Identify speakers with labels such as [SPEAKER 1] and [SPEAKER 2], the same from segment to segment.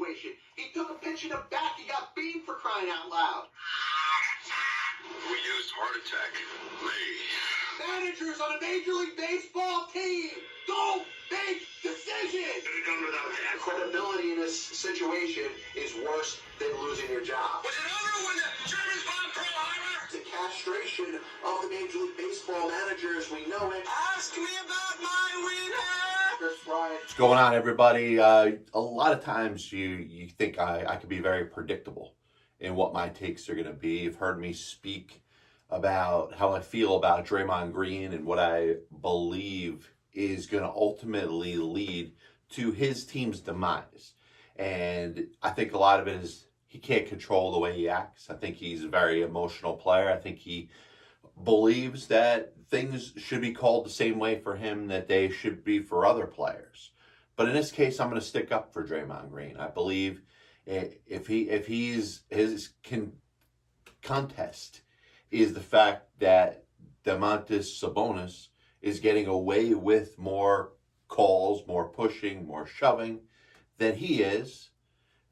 [SPEAKER 1] situation. He took a pitch in the back. He got beamed for crying out loud.
[SPEAKER 2] Who used heart attack? Me.
[SPEAKER 1] Managers on a Major League Baseball team don't make decisions.
[SPEAKER 2] Could have done without that.
[SPEAKER 1] Credibility in this situation is worse than losing your job.
[SPEAKER 2] Was it over when the Germans bombed Pearl Harbor?
[SPEAKER 1] The castration of the Major League Baseball managers, we know it.
[SPEAKER 2] Ask me about my wiener.
[SPEAKER 3] What's going on, everybody? A lot of times you think I could be very predictable in what my takes are going to be. You've heard me speak about how I feel about Draymond Green and what I believe is going to ultimately lead to his team's demise. And I think a lot of it is he can't control the way he acts. I think he's a very emotional player. I think he believes that things should be called the same way for him that they should be for other players. But in this case, I'm going to stick up for Draymond Green. I believe if his contest is the fact that Damontas Sabonis is getting away with more calls, more pushing, more shoving than he is,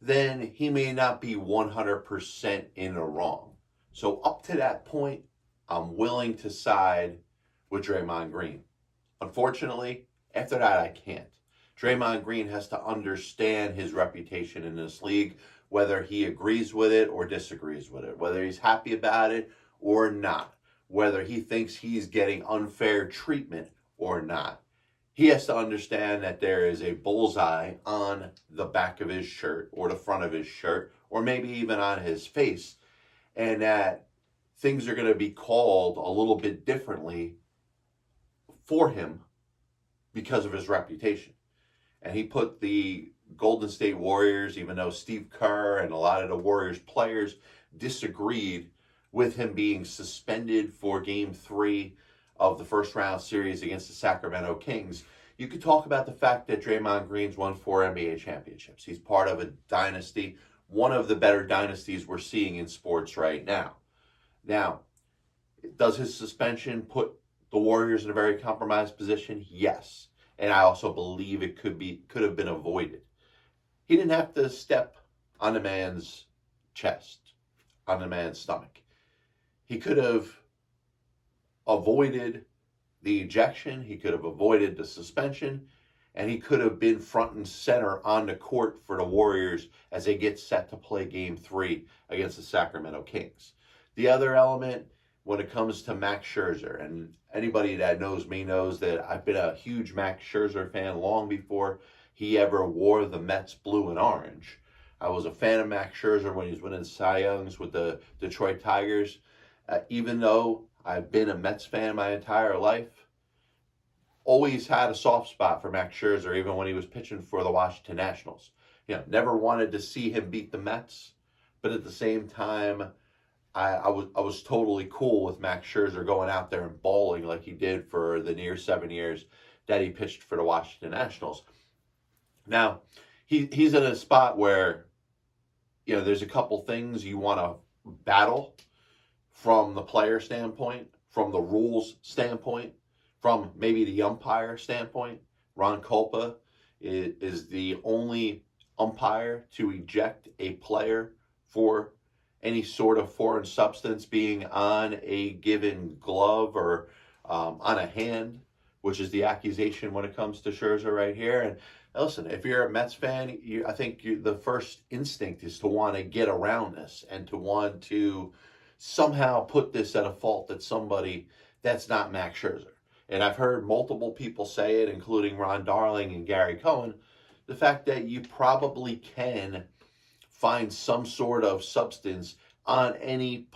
[SPEAKER 3] then he may not be 100% in the wrong. So up to that point, I'm willing to side with Draymond Green. Unfortunately, after that, I can't. Draymond Green has to understand his reputation in this league, whether he agrees with it or disagrees with it, whether he's happy about it or not, whether he thinks he's getting unfair treatment or not. He has to understand that there is a bullseye on the back of his shirt or the front of his shirt or maybe even on his face, and that things are going to be called a little bit differently for him because of his reputation. And he put the Golden State Warriors, even though Steve Kerr and a lot of the Warriors players disagreed with him being suspended for Game 3 of the first round series against the Sacramento Kings, you could talk about the fact that Draymond Green's won 4 NBA championships. He's part of a dynasty, one of the better dynasties we're seeing in sports right now. Now, does his suspension put the Warriors in a very compromised position? Yes. And I also believe it could have been avoided. He didn't have to step on the man's chest, on the man's stomach. He could have avoided the ejection, he could have avoided the suspension, and he could have been front and center on the court for the Warriors as they get set to play Game 3 against the Sacramento Kings. The other element, when it comes to Max Scherzer, and anybody that knows me knows that I've been a huge Max Scherzer fan long before he ever wore the Mets blue and orange. I was a fan of Max Scherzer when he was winning Cy Youngs with the Detroit Tigers. Even though I've been a Mets fan my entire life, always had a soft spot for Max Scherzer, even when he was pitching for the Washington Nationals. Never wanted to see him beat the Mets, but at the same time, I was totally cool with Max Scherzer going out there and bowling like he did for the near 7 years that he pitched for the Washington Nationals. Now, he's in a spot where, there's a couple things you want to battle from the player standpoint, from the rules standpoint, from maybe the umpire standpoint. Ron Culpa is the only umpire to eject a player for any sort of foreign substance being on a given glove or on a hand, which is the accusation when it comes to Scherzer right here. And listen, if you're a Mets fan, I think the first instinct is to want to get around this and to want to somehow put this at a fault at somebody that's not Max Scherzer. And I've heard multiple people say it, including Ron Darling and Gary Cohen, the fact that you probably can find some sort of substance on any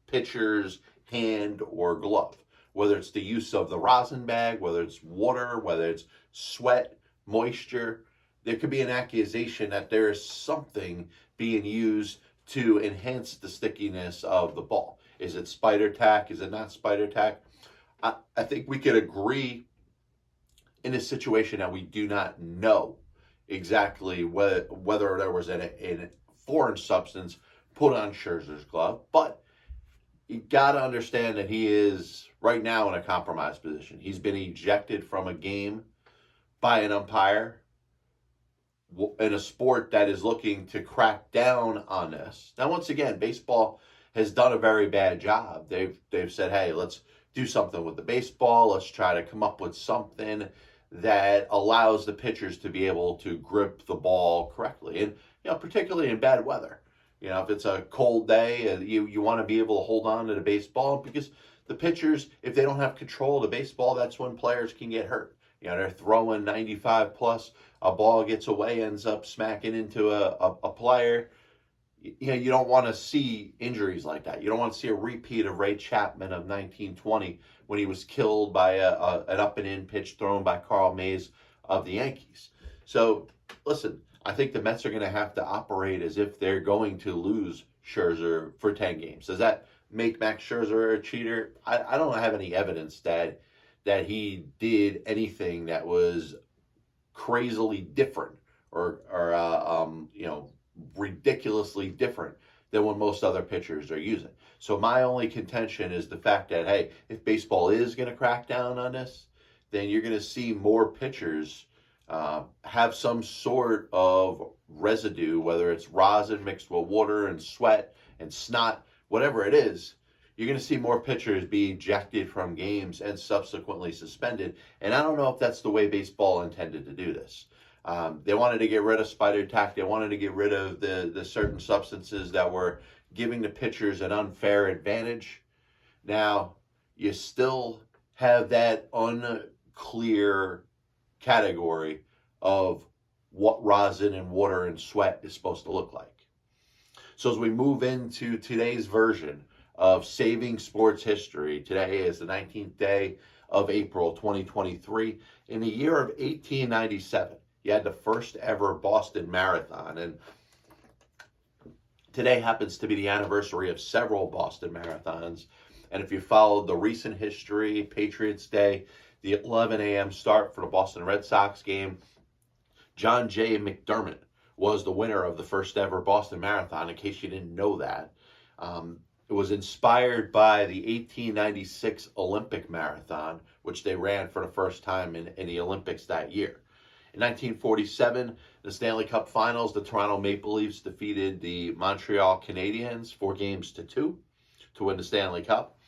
[SPEAKER 3] pitcher's hand or glove, whether it's the use of the rosin bag, whether it's water, whether it's sweat, moisture. There could be an accusation that there is something being used to enhance the stickiness of the ball. Is it spider tack? Is it not spider tack? I think we could agree in a situation that we do not know exactly whether there was a foreign substance put on Scherzer's glove, but you got to understand that he is right now in a compromised position. He's been ejected from a game by an umpire in a sport that is looking to crack down on this. Now, once again, baseball has done a very bad job. They've said, hey, let's do something with the baseball. Let's try to come up with something that allows the pitchers to be able to grip the ball correctly. And, particularly in bad weather. If it's a cold day, you want to be able to hold on to the baseball, because the pitchers, if they don't have control of the baseball, that's when players can get hurt. They're throwing 95 plus, a ball gets away, ends up smacking into a player. You don't want to see injuries like that. You don't want to see a repeat of Ray Chapman of 1920 when he was killed by an up and in pitch thrown by Carl Mays of the Yankees. So, listen, I think the Mets are going to have to operate as if they're going to lose Scherzer for 10 games. Does that make Max Scherzer a cheater? I don't have any evidence that he did anything that was crazily different or ridiculously different than what most other pitchers are using. So my only contention is the fact that, hey, if baseball is going to crack down on this, then you're going to see more pitchers have some sort of residue, whether it's rosin mixed with water and sweat and snot, whatever it is. You're going to see more pitchers be ejected from games and subsequently suspended. And I don't know if that's the way baseball intended to do this. They wanted to get rid of spider tack. They wanted to get rid of the certain substances that were giving the pitchers an unfair advantage. Now, you still have that unclear category of what rosin and water and sweat is supposed to look like. So as we move into today's version of Saving Sports History, today is the 19th day of April 2023. In the year of 1897, you had the first ever Boston Marathon, and today happens to be the anniversary of several Boston Marathons. And if you followed the recent history, Patriots Day, the 11 a.m. start for the Boston Red Sox game, John J. McDermott was the winner of the first ever Boston Marathon, in case you didn't know that. It was inspired by the 1896 Olympic Marathon, which they ran for the first time in the Olympics that year. In 1947, the Stanley Cup Finals, the Toronto Maple Leafs defeated the Montreal Canadiens 4-2 to win the Stanley Cup.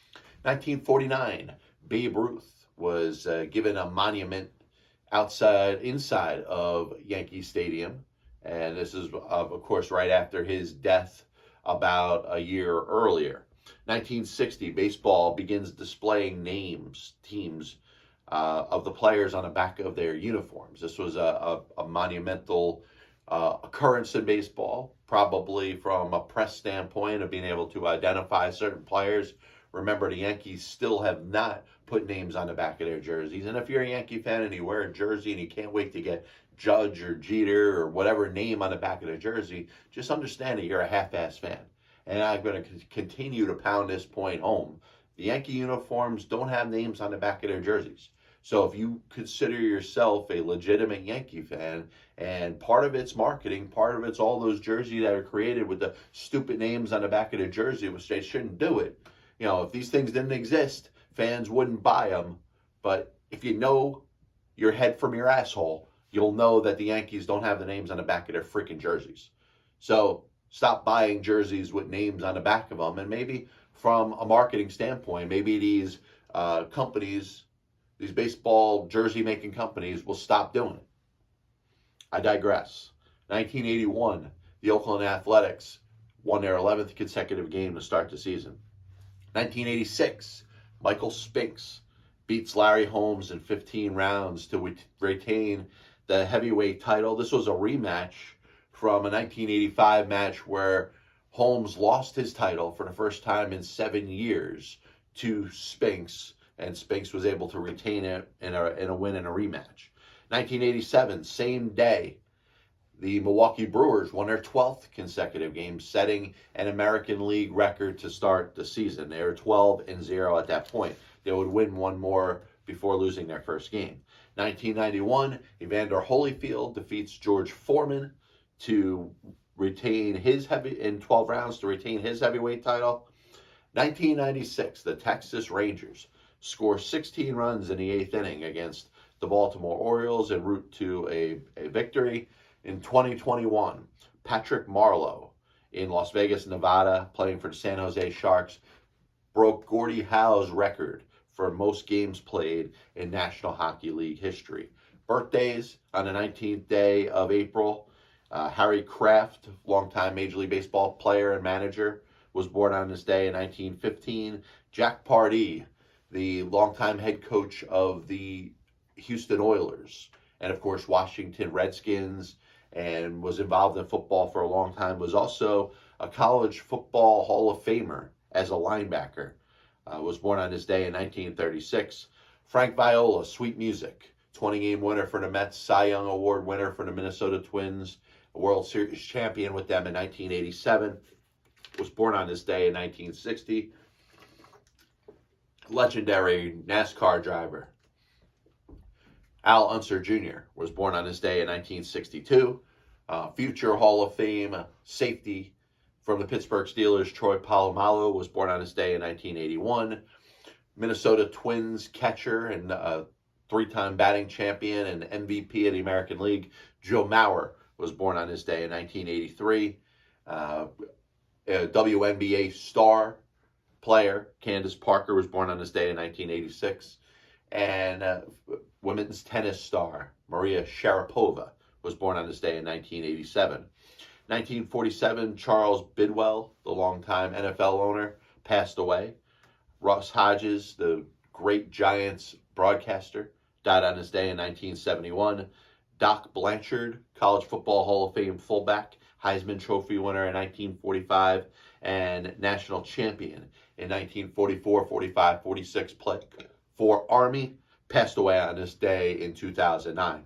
[SPEAKER 3] 1949, Babe Ruth was given a monument inside of Yankee Stadium. And this is, of course, right after his death about a year earlier. 1960, baseball begins displaying teams of the players on the back of their uniforms. This was a monumental occurrence in baseball, probably from a press standpoint of being able to identify certain players. Remember, the Yankees still have not put names on the back of their jerseys. And if you're a Yankee fan and you wear a jersey and you can't wait to get Judge or Jeter or whatever name on the back of their jersey, just understand that you're a half-ass fan. And I'm going to continue to pound this point home. The Yankee uniforms don't have names on the back of their jerseys. So if you consider yourself a legitimate Yankee fan, and part of it's marketing, part of it's all those jerseys that are created with the stupid names on the back of the jersey, which they shouldn't do it. If these things didn't exist, fans wouldn't buy them. But if you know your head from your asshole, you'll know that the Yankees don't have the names on the back of their freaking jerseys. So stop buying jerseys with names on the back of them. And maybe from a marketing standpoint, maybe these companies, these baseball jersey making companies, will stop doing it. I digress. 1981, the Oakland Athletics won their 11th consecutive game to start the season. 1986, Michael Spinks beats Larry Holmes in 15 rounds to retain the heavyweight title. This was a rematch from a 1985 match where Holmes lost his title for the first time in 7 years to Spinks, and Spinks was able to retain it in a win in a rematch. 1987, same day, the Milwaukee Brewers won their 12th consecutive game, setting an American League record to start the season. They were 12-0 at that point. They would win one more before losing their first game. 1991, Evander Holyfield defeats George Foreman to retain in 12 rounds to retain his heavyweight title. 1996, the Texas Rangers score 16 runs in the 8th inning against the Baltimore Orioles en route to a victory. In 2021, Patrick Marleau in Las Vegas, Nevada, playing for the San Jose Sharks, broke Gordie Howe's record for most games played in National Hockey League history. Birthdays on the 19th day of April. Harry Kraft, longtime Major League Baseball player and manager, was born on this day in 1915. Jack Pardee, the longtime head coach of the Houston Oilers and, of course, Washington Redskins, and was involved in football for a long time, was also a college football Hall of Famer as a linebacker. Was born on this day in 1936. Frank Viola, Sweet Music, 20-game winner for the Mets, Cy Young Award winner for the Minnesota Twins, a World Series champion with them in 1987. Was born on this day in 1960. Legendary NASCAR driver Al Unser Jr. was born on this day in 1962. Future Hall of Fame safety from the Pittsburgh Steelers, Troy Polamalu, was born on this day in 1981. Minnesota Twins catcher and three-time batting champion and MVP of the American League, Joe Mauer, was born on this day in 1983. A WNBA star player, Candace Parker, was born on this day in 1986. And women's tennis star, Maria Sharapova, was born on this day in 1987. 1947, Charles Bidwell, the longtime NFL owner, passed away. Russ Hodges, the great Giants broadcaster, died on this day in 1971. Doc Blanchard, College Football Hall of Fame fullback, Heisman Trophy winner in 1945, and national champion in 1944, 45, 46 play for Army, passed away on this day in 2009.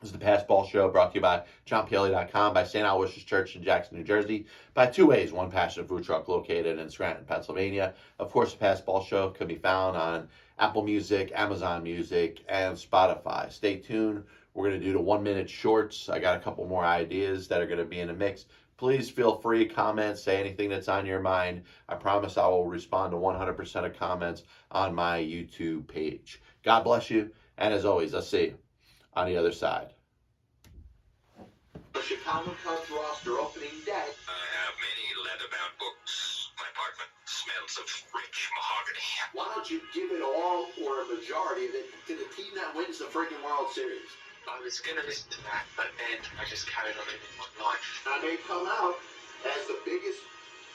[SPEAKER 3] This is the Passball Show, brought to you by JohnPielli.com, by St. Aloysius Church in Jackson, New Jersey, by Two Ways, One Passion Food Truck located in Scranton, Pennsylvania. Of course, the Passball Show can be found on Apple Music, Amazon Music, and Spotify. Stay tuned. We're going to do the 1-minute shorts. I got a couple more ideas that are going to be in the mix. Please feel free, comment, say anything that's on your mind. I promise I will respond to 100% of comments on my YouTube page. God bless you, and as always, I'll see you on the other side.
[SPEAKER 1] The Chicago Cubs roster opening day.
[SPEAKER 2] I have many leather-bound books. My apartment smells of rich mahogany.
[SPEAKER 1] Why don't you give it all or a majority of it to the team that wins the freaking World Series?
[SPEAKER 4] I was going to listen to that, but then I just carried on living my life.
[SPEAKER 1] I may come out as the biggest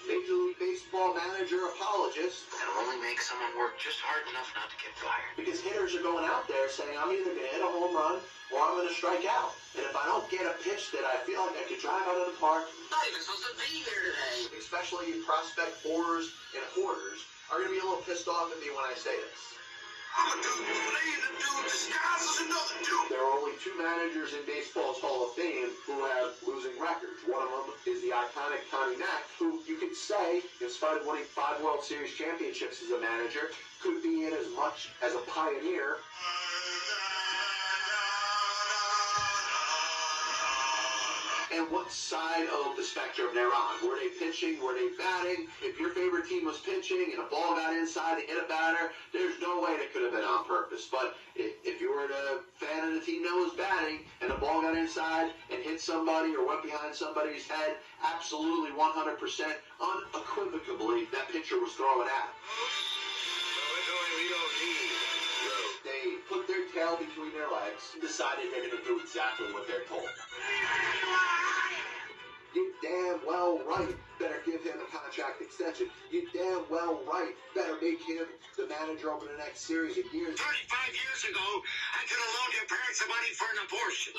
[SPEAKER 1] Major League Baseball manager apologist.
[SPEAKER 4] That'll only make someone work just hard enough not to get fired.
[SPEAKER 1] Because hitters are going out there saying, I'm either going to hit a home run or I'm going to strike out. And if I don't get a pitch that I feel like I could drive out of the park,
[SPEAKER 2] Not even supposed to be here today.
[SPEAKER 1] especially prospect whores and hoarders, are going to be a little pissed off at me when I say this.
[SPEAKER 2] I'm a dude playing a dude disguised as another dude.
[SPEAKER 1] There are only two managers in baseball's Hall of Fame who have losing records. One of them is the iconic Connie Mack, who you could say, in spite of winning 5 World Series championships as a manager, could be in as much as a pioneer. And what side of the spectrum they're on. Were they pitching? Were they batting? If your favorite team was pitching and a ball got inside and hit a batter, there's no way that could have been on purpose. But if you were a fan of the team that was batting and the ball got inside and hit somebody or went behind somebody's head, absolutely 100%, unequivocally, that pitcher was throwing at him. They put their tail between their legs and decided they're going to do exactly what they're told. You damn well right better give him a contract extension. You damn well right better make him the manager over the next series of years.
[SPEAKER 2] 35 years ago, I could have loaned your parents the money for an abortion.